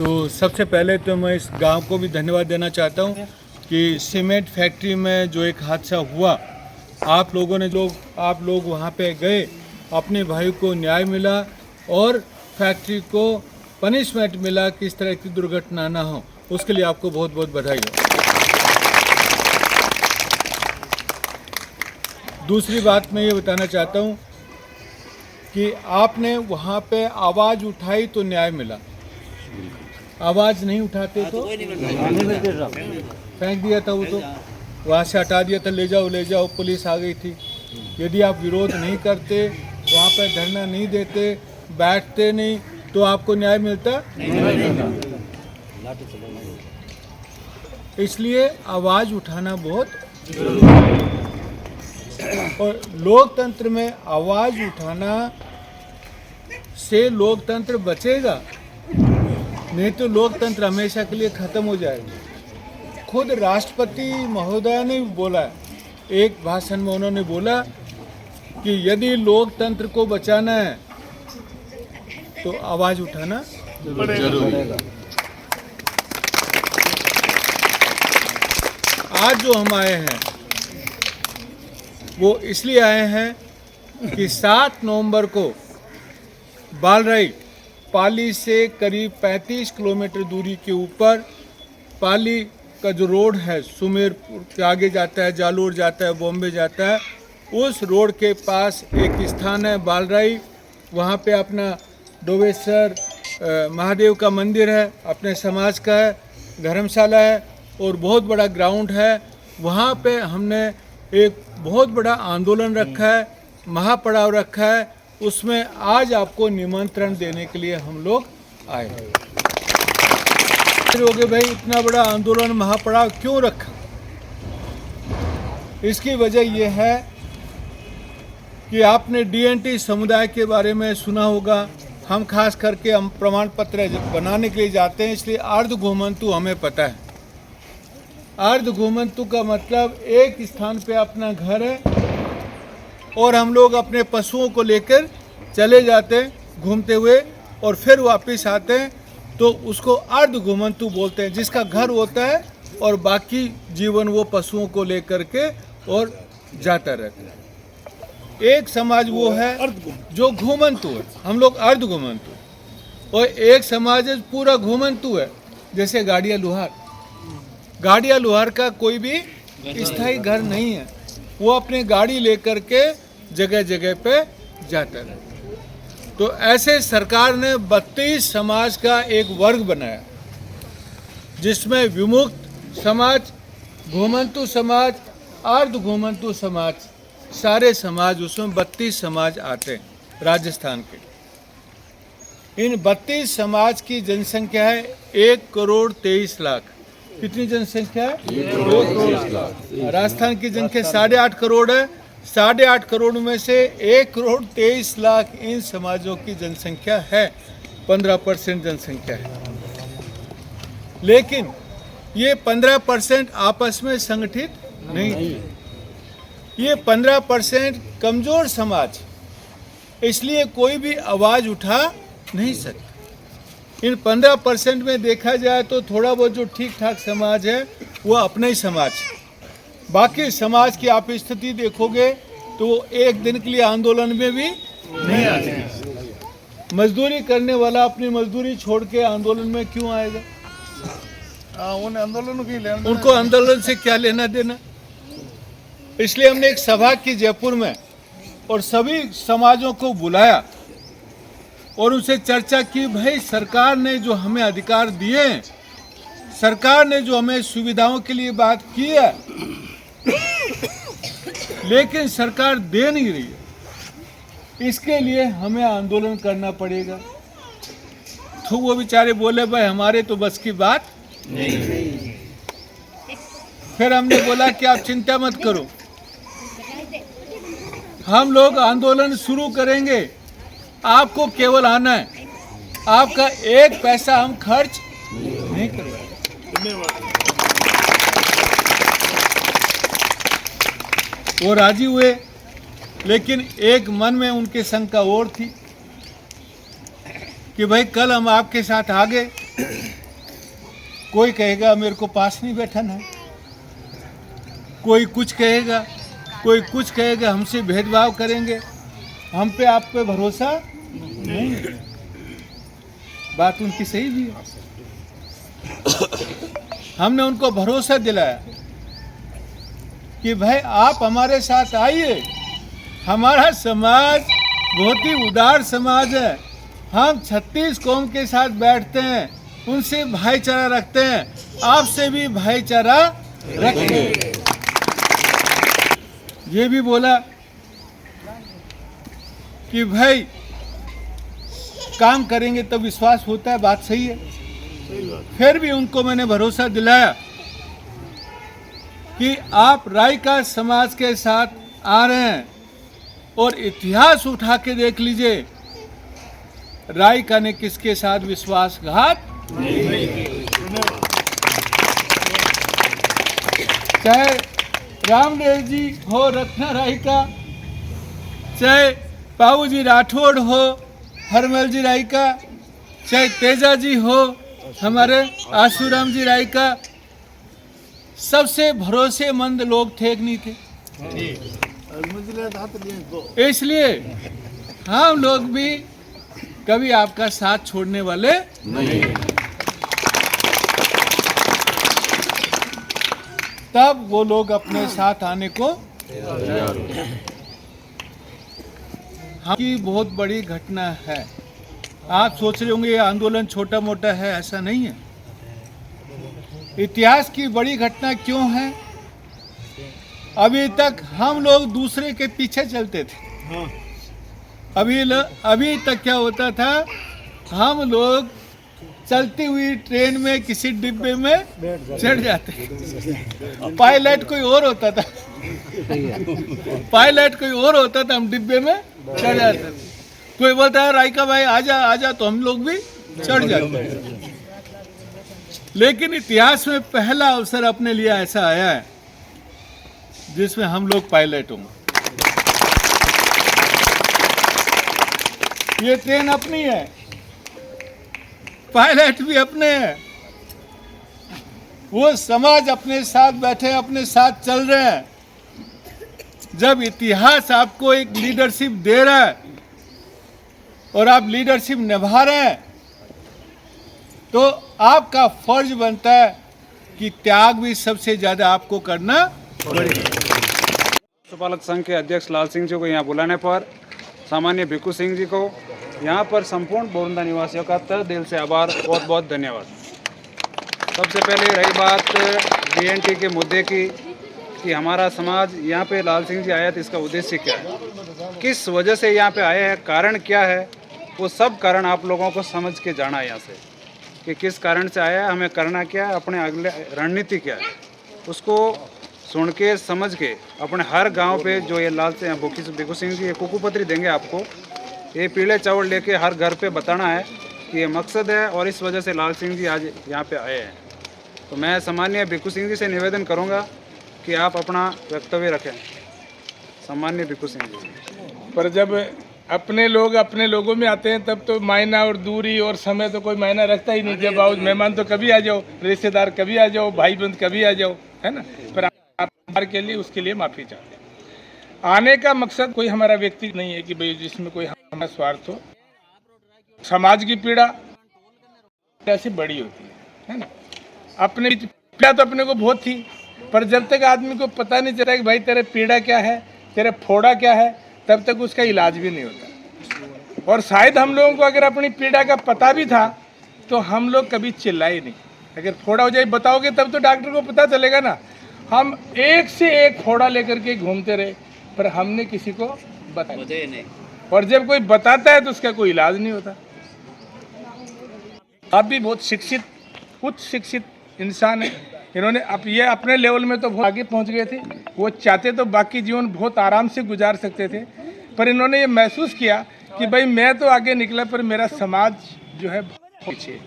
तो सबसे पहले तो मैं इस गांव को भी धन्यवाद देना चाहता हूं कि सीमेंट फैक्ट्री में जो एक हादसा हुआ, आप लोग वहां पे गए, अपने भाई को न्याय मिला और फैक्ट्री को पनिशमेंट मिला कि इस तरह की दुर्घटना ना हो, उसके लिए आपको बहुत बहुत बधाई हो। दूसरी बात मैं ये बताना चाहता हूँ कि आपने वहाँ पे आवाज़ उठाई तो न्याय मिला, आवाज़ नहीं उठाते तो फेंक दिया था, वो तो वहाँ से हटा दिया था, ले जाओ, पुलिस आ गई थी। यदि आप विरोध नहीं करते, वहाँ पर धरना नहीं देते, बैठते नहीं, तो आपको न्याय मिलता नहीं। इसलिए आवाज़ उठाना बहुत जरूरी है और लोकतंत्र में आवाज़ उठाना से लोकतंत्र बचेगा, नहीं तो लोकतंत्र हमेशा के लिए खत्म हो जाएगा। खुद राष्ट्रपति महोदय ने बोला, एक भाषण में उन्होंने बोला कि यदि लोकतंत्र को बचाना है तो आवाज उठाना जरूरी है। आज जो हम आए हैं वो इसलिए आए हैं कि 7 नवंबर को बालराई पाली से करीब 35 किलोमीटर दूरी के ऊपर पाली का जो रोड है, सुमेरपुर के आगे जाता है, जालोर जाता है, बॉम्बे जाता है, उस रोड के पास एक स्थान है बालराई। वहाँ पे अपना डोबेश्वर महादेव का मंदिर है, अपने समाज का है, धर्मशाला है और बहुत बड़ा ग्राउंड है। वहाँ पे हमने एक बहुत बड़ा आंदोलन रखा है, महापड़ाव रखा है, उसमें आज आपको निमंत्रण देने के लिए हम लोग आए हैं। भाई इतना बड़ा आंदोलन महापड़ाव क्यों रखा? इसकी वजह यह है कि आपने डीएनटी समुदाय के बारे में सुना होगा। हम खास करके हम प्रमाण पत्र बनाने के लिए जाते हैं, इसलिए अर्ध घुमंतु हमें पता है। अर्ध घुमंतु का मतलब एक स्थान पे अपना घर है और हम लोग अपने पशुओं को लेकर चले जाते हैं घूमते हुए और फिर वापस आते हैं, तो उसको अर्ध घुमंतु बोलते हैं, जिसका घर होता है और बाकी जीवन वो पशुओं को लेकर के और जाता रहता है। एक समाज वो है जो घुमंतु है, हम लोग अर्ध घुमंतु, और एक समाज है पूरा घुमंतु है, जैसे गाड़िया लोहार। गाड़िया लोहार का कोई भी स्थायी घर नहीं है, वो अपने गाड़ी लेकर के जगह जगह पे जाता है। तो ऐसे सरकार ने 32 समाज का एक वर्ग बनाया, जिसमें विमुक्त समाज, घुमंतु समाज, अर्ध घुमंतु समाज, सारे समाज, उसमें 32 समाज आते हैं राजस्थान के। इन 32 समाज की जनसंख्या है 1,23,00,000। कितनी जनसंख्या है? 1,23,00,000। राजस्थान की जनसंख्या 8.5 करोड़ है। 8.5 करोड़ में से 1,23,00,000 इन समाजों की जनसंख्या है, 15% जनसंख्या है। लेकिन ये 15% आपस में संगठित नहीं है, ये 15% कमजोर समाज, इसलिए कोई भी आवाज उठा नहीं सकता। इन 15% में देखा जाए तो थोड़ा बहुत जो ठीक ठाक समाज है वो अपना ही समाज, बाकी समाज की आप स्थिति देखोगे तो वो एक दिन के लिए आंदोलन में भी नहीं आएगा। मजदूरी करने वाला अपनी मजदूरी छोड़ के आंदोलन में क्यों आएगा? उनको आंदोलन से क्या लेना देना? इसलिए हमने एक सभा की जयपुर में और सभी समाजों को बुलाया और उनसे चर्चा की, भाई सरकार ने जो हमें अधिकार दिए, सरकार ने जो हमें सुविधाओं के लिए बात की है, लेकिन सरकार दे नहीं रही है, इसके लिए हमें आंदोलन करना पड़ेगा। तो वो बेचारे बोले, भाई हमारे तो बस की बात नहीं। फिर हमने बोला कि आप चिंता मत करो, हम लोग आंदोलन शुरू करेंगे, आपको केवल आना है, आपका एक पैसा हम खर्च नहीं करेंगे। वो राजी हुए, लेकिन एक मन में उनके शंका और थी कि भाई कल हम आपके साथ आ गए कोई कहेगा मेरे को पास नहीं बैठना है, कोई कुछ कहेगा, कोई कुछ कहेगा, हमसे भेदभाव करेंगे। हम पे आप पे भरोसा नहीं है। बात उनकी सही भी है। हमने उनको भरोसा दिलाया कि भाई आप हमारे साथ आइए, हमारा समाज बहुत ही उदार समाज है, हम 36 कौम के साथ बैठते हैं, उनसे भाईचारा रखते हैं, आपसे भी भाईचारा रखेंगे। ये भी बोला कि भाई काम करेंगे तो विश्वास होता है, बात सही है। फिर भी उनको मैंने भरोसा दिलाया कि आप रायका समाज के साथ आ रहे हैं और इतिहास उठा के देख लीजिए, रायका ने किसके साथ विश्वासघात नहीं। चाहे रामदेव जी हो रत्ना रायका, चाहे पाऊ जी राठौड़ हो हरमल जी रायका, चाहे तेजा जी हो हमारे आशुराम जी रायका, सबसे भरोसेमंद लोग थे कि नहीं थे? इसलिए हम लोग भी कभी आपका साथ छोड़ने वाले नहीं। तब वो लोग अपने साथ आने को की बहुत बड़ी घटना है। आप सोच रहे होंगे ये आंदोलन छोटा मोटा है, ऐसा नहीं है। इतिहास की बड़ी घटना क्यों है? अभी तक हम लोग दूसरे के पीछे चलते थे। अभी तक क्या होता था, हम लोग चलती हुई ट्रेन में किसी डिब्बे में चढ़ जाते, पायलट कोई और होता था, पायलट कोई और होता था, हम डिब्बे में चढ़ जाते थे। कोई बोलता है रायका भाई आजा आजा, तो हम लोग भी चढ़ जाते। लेकिन इतिहास में पहला अवसर अपने लिए ऐसा आया है जिसमें हम लोग पायलट होंगे। ये ट्रेन अपनी है, पायलट भी अपने हैं, वो समाज अपने साथ बैठे, अपने साथ चल रहे हैं। जब इतिहास आपको एक लीडरशिप दे रहा है और आप लीडरशिप निभा रहे हैं, तो आपका फर्ज बनता है कि त्याग भी सबसे ज्यादा आपको करना पड़ेगा। पशुपालक संघ के अध्यक्ष लाल सिंह जी को यहाँ बुलाने पर, सामान्य भिक्खू सिंह जी को, यहाँ पर संपूर्ण बोरंदा निवासियों का तहे दिल से आभार, बहुत बहुत धन्यवाद। सबसे पहले रही बात डीएनटी के मुद्दे की कि हमारा समाज यहाँ पे लाल सिंह जी आया तो इसका उद्देश्य क्या है, किस वजह से यहाँ पे आए हैं, कारण क्या है, वो सब कारण आप लोगों को समझ के जाना है यहाँ से कि किस कारण से आया है, हमें करना क्या है, अपने अगले रणनीति क्या है, उसको सुन के समझ के अपने हर गांव पे जो ये लाल से भिक्खू सिंह जी ये कुकुपत्री देंगे आपको, ये पीले चावल लेके हर घर पे बताना है कि ये मकसद है और इस वजह से लाल सिंह जी आज यहाँ पे आए हैं। तो मैं सामान्य भिक्खू सिंह जी से निवेदन करूँगा कि आप अपना वक्तव्य रखें। सामान्य भिक्खू सिंह जी। पर जब अपने लोग अपने लोगों में आते हैं तब तो मायना और दूरी और समय तो कोई मायना रखता ही नहीं। जब आओ मेहमान तो कभी आ जाओ, रिश्तेदार कभी आ जाओ, भाई बंद कभी आ जाओ, है ना। पर आप के लिए उसके लिए माफ़ी चाहते हैं। आने का मकसद कोई हमारा व्यक्ति नहीं है कि भाई जिसमें कोई हमारा स्वार्थ हो। समाज की पीड़ा ऐसी बड़ी होती है ना। अपने पीड़ा तो अपने को बहुत थी, पर जब तक आदमी को पता नहीं चला कि भाई तेरे पीड़ा क्या है, तेरे फोड़ा क्या है, तब तक उसका इलाज भी नहीं होता। और शायद हम लोगों को अगर अपनी पीड़ा का पता भी था तो हम लोग कभी चिल्लाए नहीं। अगर फोड़ा हो जाए बताओगे तब तो डॉक्टर को पता चलेगा ना। हम एक से एक फोड़ा लेकर के घूमते रहे, पर हमने किसी को बताया नहीं। और जब कोई बताता है तो उसका कोई इलाज नहीं होता। आप भी बहुत शिक्षित, उच्च शिक्षित इंसान है। इन्होंने अब ये अपने लेवल में तो बहुत आगे पहुंच गए थे। वो चाहते तो बाकी जीवन बहुत आराम से गुजार सकते थे, पर इन्होंने ये महसूस किया कि भाई मैं तो आगे निकला पर मेरा समाज जो है पीछे।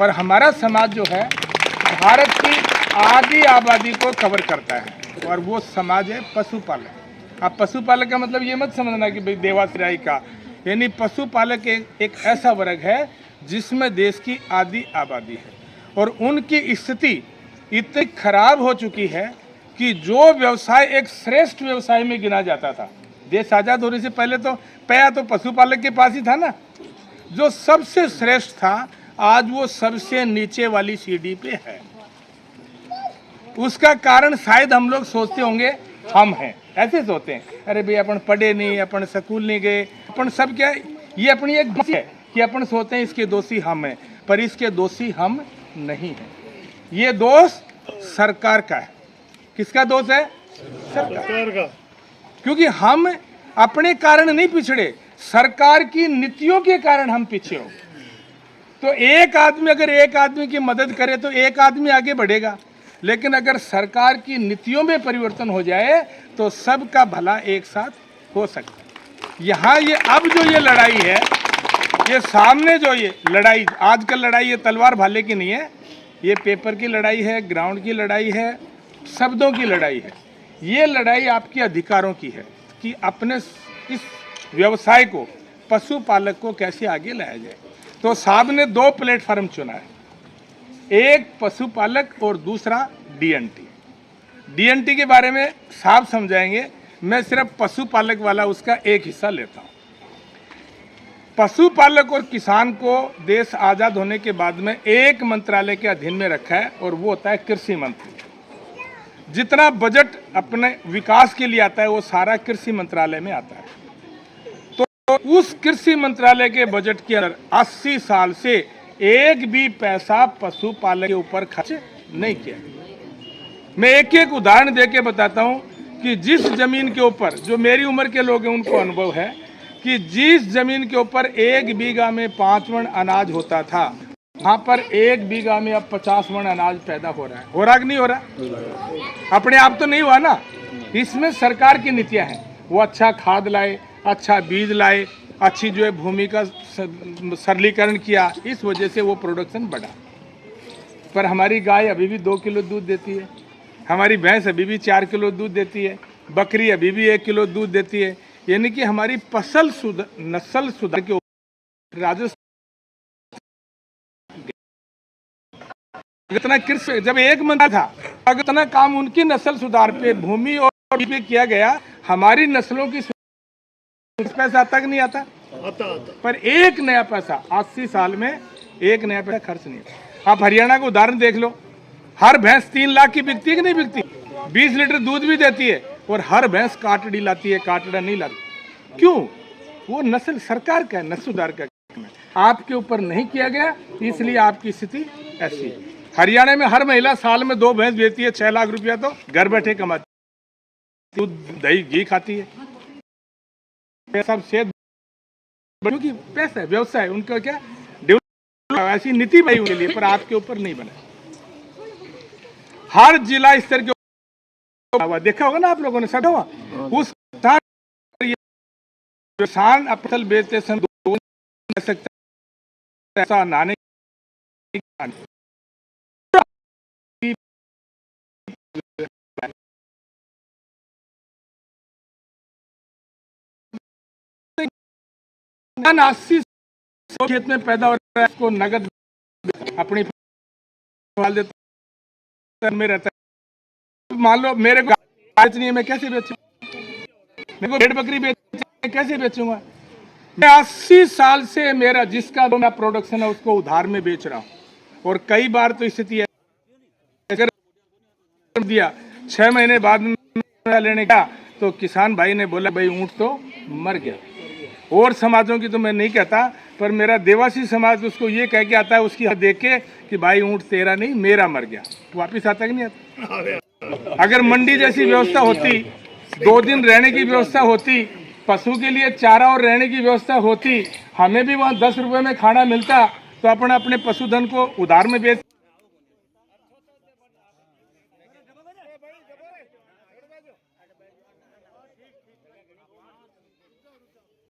और हमारा समाज जो है भारत की आधी आबादी को कवर करता है, और वो समाज है पशुपालक। अब पशुपालक का मतलब ये मत समझना कि भाई देवाश्राय का, यानी पशुपालक एक ऐसा वर्ग है जिसमें देश की आधी आबादी है। और उनकी स्थिति इतनी खराब हो चुकी है कि जो व्यवसाय एक श्रेष्ठ व्यवसाय में गिना जाता था, देश आज़ाद होने से पहले तो पैया तो पशुपालक के पास ही था ना, जो सबसे श्रेष्ठ था, आज वो सबसे नीचे वाली सीढ़ी पे है। उसका कारण शायद हम लोग सोचते होंगे हम हैं, ऐसे सोचते हैं, अरे भाई अपन पढ़े नहीं, अपन स्कूल नहीं गए, अपन सब क्या, ये अपनी एक बात है कि अपन सोचते हैं इसके दोषी हम हैं, पर इसके दोषी हम नहीं हैं। ये दोष सरकार का है। किसका दोष है? सरकार का। क्योंकि हम अपने कारण नहीं पिछड़े, सरकार की नीतियों के कारण हम पीछे हो। तो एक आदमी अगर एक आदमी की मदद करे तो एक आदमी आगे बढ़ेगा, लेकिन अगर सरकार की नीतियों में परिवर्तन हो जाए तो सबका भला एक साथ हो सकता है। यहाँ ये अब जो ये लड़ाई है, ये सामने जो ये लड़ाई, आजकल लड़ाई ये तलवार भाले की नहीं है, ये पेपर की लड़ाई है, ग्राउंड की लड़ाई है, शब्दों की लड़ाई है। ये लड़ाई आपके अधिकारों की है कि अपने इस व्यवसाय को, पशुपालक को कैसे आगे लाया जाए। तो साहब ने दो प्लेटफार्म चुना है, एक पशुपालक और दूसरा डीएनटी। डीएनटी के बारे में साहब समझाएंगे, मैं सिर्फ पशुपालक वाला उसका एक हिस्सा लेता हूँ। पशुपालक और किसान को देश आज़ाद होने के बाद में एक मंत्रालय के अधीन में रखा है और वो होता है कृषि मंत्री। जितना बजट अपने विकास के लिए आता है वो सारा कृषि मंत्रालय में आता है। तो उस कृषि मंत्रालय के बजट के अंदर 80 साल से एक भी पैसा पशुपालक के ऊपर खर्च नहीं किया। मैं एक एक उदाहरण देके बताता हूं कि जिस जमीन के ऊपर, जो मेरी उम्र के लोग हैं उनको अनुभव है कि जिस जमीन के ऊपर 1 बीघा में 5 मण अनाज होता था, वहां पर 1 बीघा में अब 50 मण अनाज पैदा हो रहा है। हो रहा कि नहीं हो रहा? अपने आप तो नहीं हुआ ना, इसमें सरकार की नीतियां हैं। वो अच्छा खाद लाए, अच्छा बीज लाए, अच्छी जो है भूमि का सरलीकरण किया, इस वजह से वो प्रोडक्शन बढ़ा। पर हमारी गाय अभी भी 2 किलो दूध देती है, हमारी भैंस अभी भी 4 किलो दूध देती है, बकरी अभी भी 1 किलो दूध देती है। यानी कि हमारी नस्ल सुधार के ऊपर राजस्थान इतना कृषि जब एक मंत्री था, अगर इतना काम उनकी नस्ल सुधार पे, भूमि और पे किया गया, हमारी नस्लों की पैसा तक नहीं आता। पर एक नया पैसा 80 साल में एक नया पैसा खर्च नहीं आता। आप हरियाणा का उदाहरण देख लो, हर भैंस 3 लाख की बिकती है कि नहीं बिकती? 20 लीटर दूध भी देती है और हर भैंस काटड़ी लाती है, काटड़ा नहीं लाती। क्यों? वो नस्ल सरकार का है, नस्ल सुधार का है, आपके ऊपर नहीं किया गया, इसलिए आपकी स्थिति ऐसी है। हरियाणा में हर महिला साल में 2 भैंस बेचती है, 6 लाख रुपया तो घर बैठे कमाती है, दूध दही घी खाती है, सब सेहत, क्योंकि पैसा है, व्यवसाय उनका क्या डेवलप, ऐसी नीति बनी उनके लिए, पर आपके ऊपर नहीं बना। हर जिला स्तर के देखा होगा ना आप लोगों ने, सब हुआ उस किसान फसल बेचते समय ऐसा नाने खेत में पैदा हो रहा है, उसको नगद अपनी डाल देता में रहता है। मान लो मेरे को बेचनी है, मैं कैसे बेचूं? मेरे को भेड़ बकरी बेचनी, कैसे बेचूंगा? मैं 80 साल से मेरा जिसका मेरा प्रोडक्शन है उसको उधार में बेच रहा हूं। और कई बार तो स्थिति है दिया 6 महीने बाद में लेने का, तो किसान भाई ने बोला भाई ऊंट तो मर गया। और समाजों की तो मैं नहीं कहता, पर मेरा देवासी समाज उसको ये कह के आता है उसकी देख के कि भाई ऊंट तेरा नहीं मेरा मर गया, तो वापिस आता कि नहीं आता? अगर मंडी जैसी व्यवस्था होती, 2 दिन रहने की व्यवस्था होती, पशु के लिए चारा और रहने की व्यवस्था होती, हमें भी वहाँ 10 रुपये में खाना मिलता, तो अपन अपने पशुधन को उधार में बेच